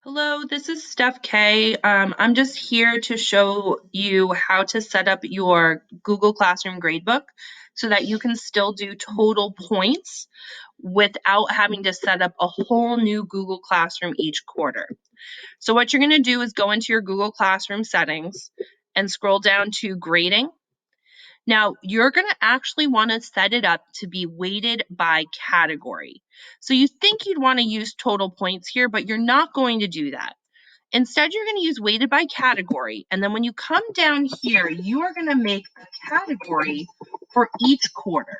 Hello, this is Steph K. I'm just here to show you how to set up your Google Classroom gradebook so that you can still do total points without having to set up a whole new Google Classroom each quarter. So what you're going to do is go into your Google Classroom settings and scroll down to grading. Now, you're going to actually want to set it up to be weighted by category. So you think you'd want to use total points here, but you're not going to do that. Instead, you're going to use weighted by category. And then when you come down here, you are going to make a category for each quarter.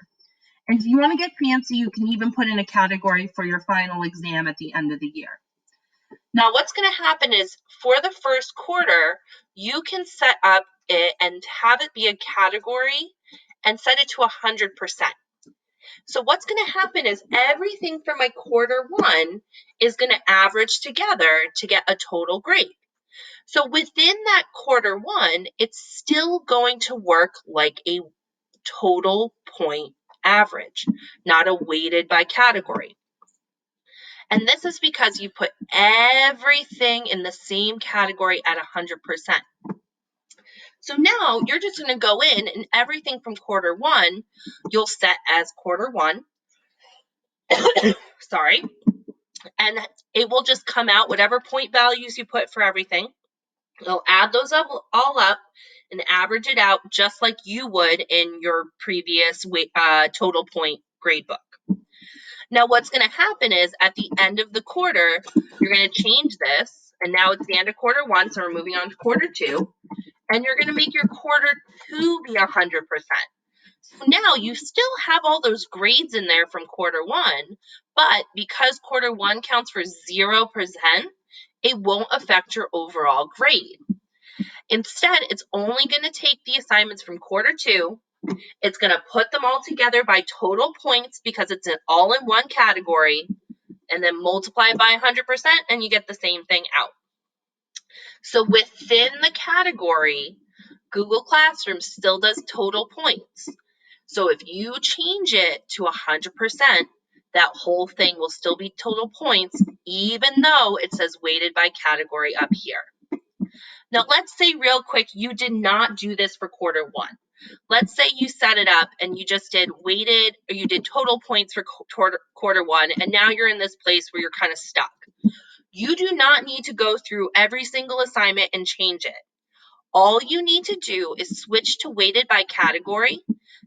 And if you want to get fancy, you can even put in a category for your final exam at the end of the year. Now, what's going to happen is for the first quarter, you can set up it and have it be a category and set it to 100%. So what's going to happen is everything from my quarter one is going to average together to get a total grade. So within that quarter one, it's still going to work like a total point average, not a weighted by category. And this is because you put everything in the same category at 100%. So now you're just going to go in and everything from quarter one, you'll set as quarter one. Sorry. And it will just come out whatever point values you put for everything. It'll add those up all up and average it out just like you would in your previous total point gradebook. Now, what's going to happen is at the end of the quarter, you're going to change this. And now it's the end of quarter one, so we're moving on to quarter two. And you're going to make your quarter two be 100%. So now you still have all those grades in there from quarter one, but because quarter one counts for 0%, it won't affect your overall grade. Instead, it's only going to take the assignments from quarter two. It's going to put them all together by total points because it's all in one category, and then multiply it by 100%, and you get the same thing out. So within the category, Google Classroom still does total points. So if you change it to 100%, that whole thing will still be total points, even though it says weighted by category up here. Now, let's say real quick, you did not do this for quarter one. Let's say you set it up and you just did weighted, or you did total points for quarter one, and now you're in this place where you're kind of stuck. You do not need to go through every single assignment and change it. All you need to do is switch to weighted by category,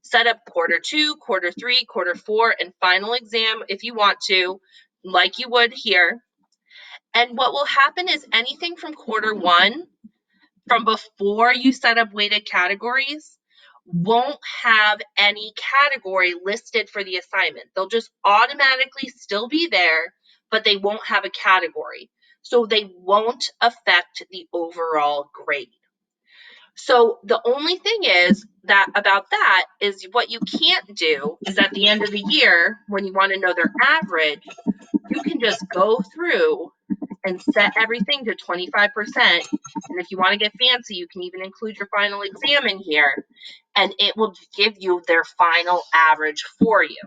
set up quarter two, quarter three, quarter four, and final exam if you want to, like you would here. And what will happen is anything from quarter one, from before you set up weighted categories, won't have any category listed for the assignment. They'll just automatically still be there, but they won't have a category. So they won't affect the overall grade. So the only thing is that about that is what you can't do is at the end of the year, when you want to know their average, you can just go through and set everything to 25%. And if you want to get fancy, you can even include your final exam in here, and it will give you their final average for you.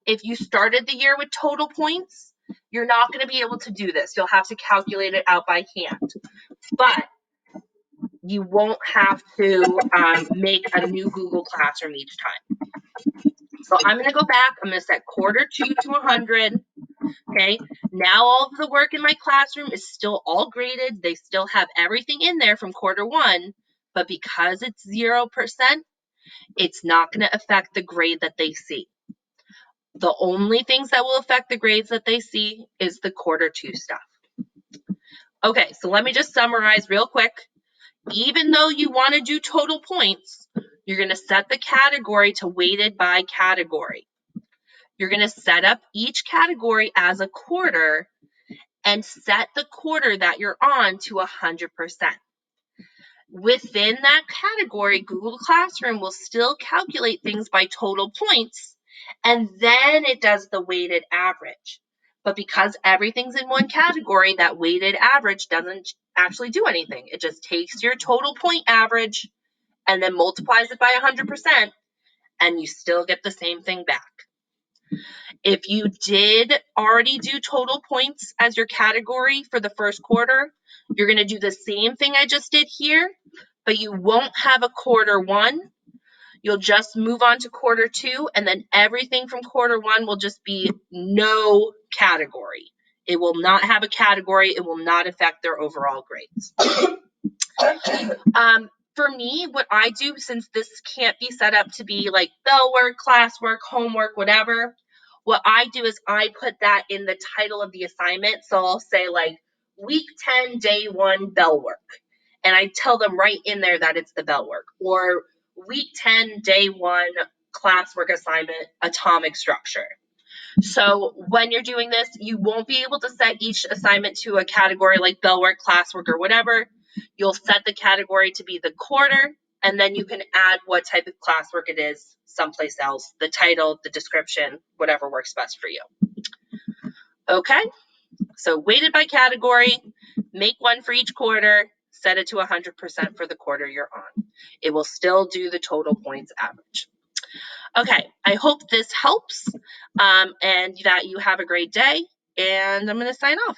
If you started the year with total points, you're not going to be able to do this. You'll have to calculate it out by hand. But you won't have to make a new Google Classroom each time. So I'm going to go back. I'm going to set quarter two to 100. Okay, now all of the work in my classroom is still all graded. They still have everything in there from quarter one, but because it's 0%, it's not going to affect the grade that they see. The only things that will affect the grades that they see is the quarter two stuff. Okay, so let me just summarize real quick. Even though you want to do total points, you're going to set the category to weighted by category. You're going to set up each category as a quarter and set the quarter that you're on to 100%. Within that category, Google Classroom will still calculate things by total points, and then it does the weighted average. But because everything's in one category, that weighted average doesn't actually do anything. It just takes your total point average and then multiplies it by 100%, and you still get the same thing back. If you did already do total points as your category for the first quarter, you're going to do the same thing I just did here, but you won't have a quarter one. You'll just move on to quarter two, and then everything from quarter one will just be no category. It will not have a category. It will not affect their overall grades. For me, what I do, since this can't be set up to be like bell work, classwork, homework, whatever, what I do is I put that in the title of the assignment. So I'll say like week 10, day 1, bell work. And I tell them right in there that it's the bell work. Or week 10, day 1, classwork assignment, atomic structure. So when you're doing this, you won't be able to set each assignment to a category like bell work, classwork, or whatever. You'll set the category to be the quarter, and then you can add what type of classwork it is someplace else, the title, the description, whatever works best for you. Okay, so weighted by category, make one for each quarter, set it to 100% for the quarter you're on. It will still do the total points average. Okay, I hope this helps and that you have a great day, and I'm going to sign off.